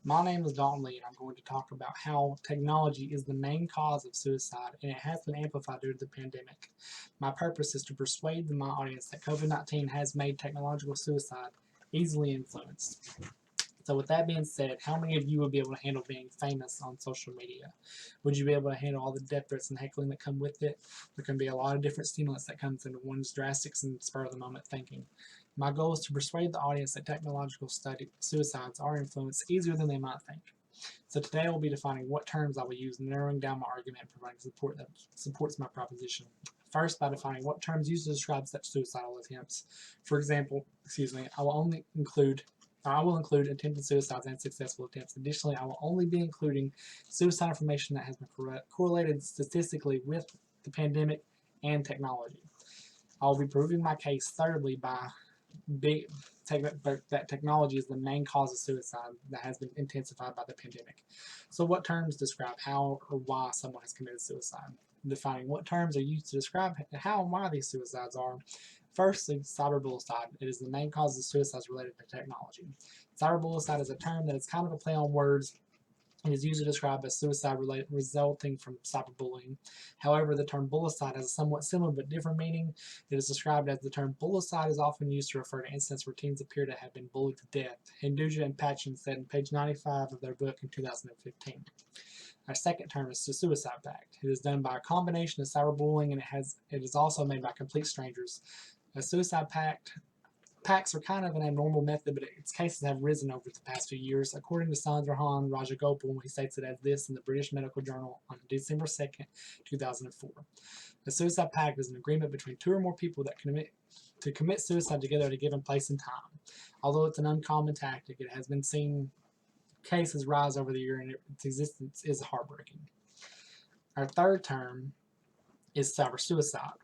My name is Dalton Lee, and I'm going to talk about how technology is the main cause of suicide, and it has been amplified due to the pandemic. My purpose is to persuade my audience that COVID-19 has made technological suicide easily influenced. So with that being said, how many of you would be able to handle being famous on social media? Would you be able to handle all the death threats and heckling that come with it? There can be a lot of different stimulants that comes into one's drastic and spur of the moment thinking. My goal is to persuade the audience that technological suicides are influenced easier than they might think. So today I will be defining what terms I will use, narrowing down my argument, and providing support that supports my proposition. First, by defining what terms used to describe such suicidal attempts. For example, I will include attempted suicides and successful attempts. Additionally, I will only be including suicide information that has been correlated statistically with the pandemic and technology. I will be proving my case thirdly by that technology is the main cause of suicide that has been intensified by the pandemic. So what terms describe how or why someone has committed suicide? Defining what terms are used to describe how and why these suicides are. Firstly, cyberbullying. It is the main cause of suicides related to technology. Cyberbullying is a term that is kind of a play on words. It is usually described as suicide resulting from cyberbullying. However, the term bullicide has a somewhat similar but different meaning. It is described as the term bullicide is often used to refer to incidents where teens appear to have been bullied to death. Hinduja and Patchen said in page 95 of their book in 2015. Our second term is the suicide pact. It is done by a combination of cyberbullying and it is also made by complete strangers. A suicide pacts are kind of an abnormal method, but its cases have risen over the past few years. According to Sandrahan Rajagopal, he states it as this in the British Medical Journal on December 2nd, 2004. A suicide pact is an agreement between two or more people that commit suicide together at a given place and time. Although it's an uncommon tactic, it has been seen cases rise over the year, and its existence is heartbreaking. Our third term is cyber suicide.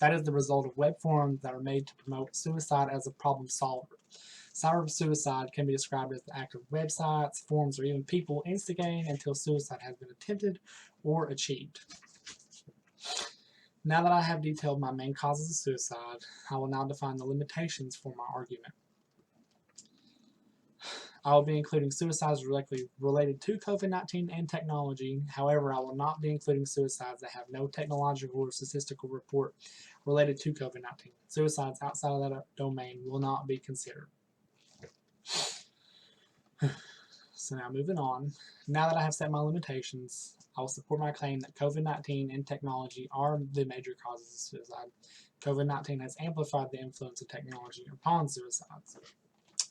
That is the result of web forums that are made to promote suicide as a problem solver. Cyber suicide can be described as the act of websites, forums, or even people instigating until suicide has been attempted or achieved. Now that I have detailed my main causes of suicide, I will now define the limitations for my argument. I will be including suicides directly related to COVID-19 and technology. However, I will not be including suicides that have no technological or statistical report related to COVID-19. Suicides outside of that domain will not be considered. So now moving on. Now that I have set my limitations, I will support my claim that COVID-19 and technology are the major causes of suicide. COVID-19 has amplified the influence of technology upon suicides.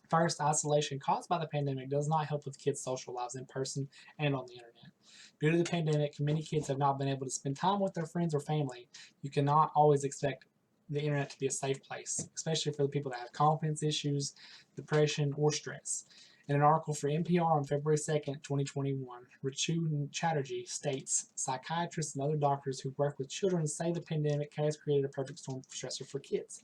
First, isolation caused by the pandemic does not help with kids' social lives in person and on the internet. Due to the pandemic, many kids have not been able to spend time with their friends or family. You cannot always expect the internet to be a safe place, especially for the people that have confidence issues, depression, or stress. In an article for NPR on February 2nd, 2021, Ritu Chatterjee states, psychiatrists and other doctors who work with children say the pandemic has created a perfect storm of stressor for kids.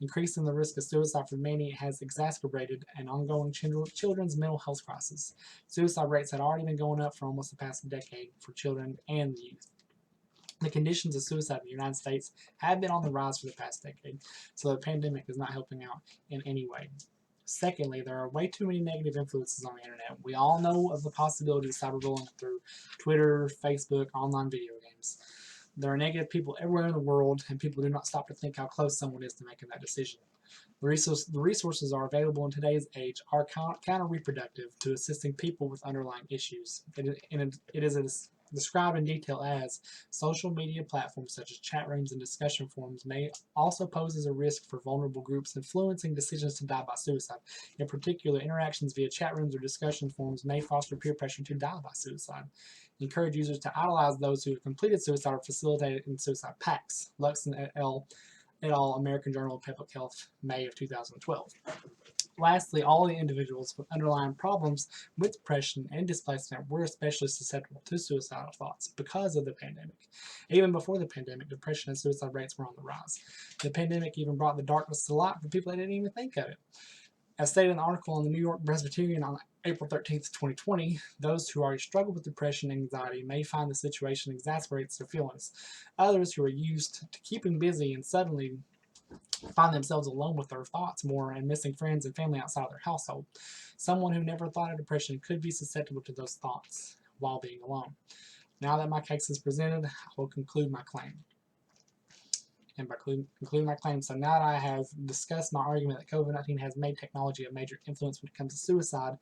Increasing the risk of suicide for many has exacerbated an ongoing children's mental health crisis. Suicide rates had already been going up for almost the past decade for children and the youth. The conditions of suicide in the United States have been on the rise for the past decade, so the pandemic is not helping out in any way. Secondly, there are way too many negative influences on the internet. We all know of the possibility of cyberbullying through Twitter, Facebook, online video games. There are negative people everywhere in the world, and people do not stop to think how close someone is to making that decision. The resources are available in today's age are counterproductive to assisting people with underlying issues. It is described in detail as social media platforms such as chat rooms and discussion forums may also pose as a risk for vulnerable groups influencing decisions to die by suicide. In particular, interactions via chat rooms or discussion forums may foster peer pressure to die by suicide. Encourage users to idolize those who have completed suicide or facilitated in suicide pacts. Luxon et al., American Journal of Public Health, May of 2012. Lastly, all the individuals with underlying problems with depression and displacement were especially susceptible to suicidal thoughts because of the pandemic. Even before the pandemic, depression and suicide rates were on the rise. The pandemic even brought the darkness to light for people that didn't even think of it. As stated in the article in the New York Presbyterian on April 13, 2020, those who already struggle with depression and anxiety may find the situation exacerbates their feelings. Others who are used to keeping busy and suddenly find themselves alone with their thoughts more and missing friends and family outside of their household. Someone who never thought of depression could be susceptible to those thoughts while being alone. Now that my case is presented, I will conclude my claim. And by concluding my claim, so now that I have discussed my argument that COVID-19 has made technology a major influence when it comes to suicide,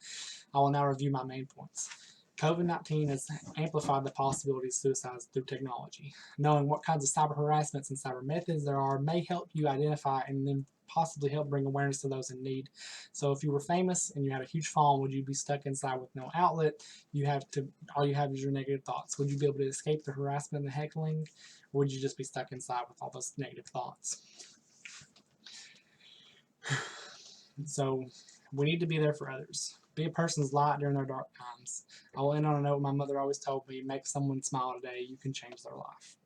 I will now review my main points. COVID-19 has amplified the possibility of suicides through technology. Knowing what kinds of cyber harassments and cyber methods there are may help you identify and then possibly help bring awareness to those in need. So if you were famous and you had a huge following, would you be stuck inside with no outlet? All you have is your negative thoughts. Would you be able to escape the harassment and the heckling? Or would you just be stuck inside with all those negative thoughts? So we need to be there for others. Be a person's light during their dark times. I will end on a note my mother always told me, make someone smile today, you can change their life.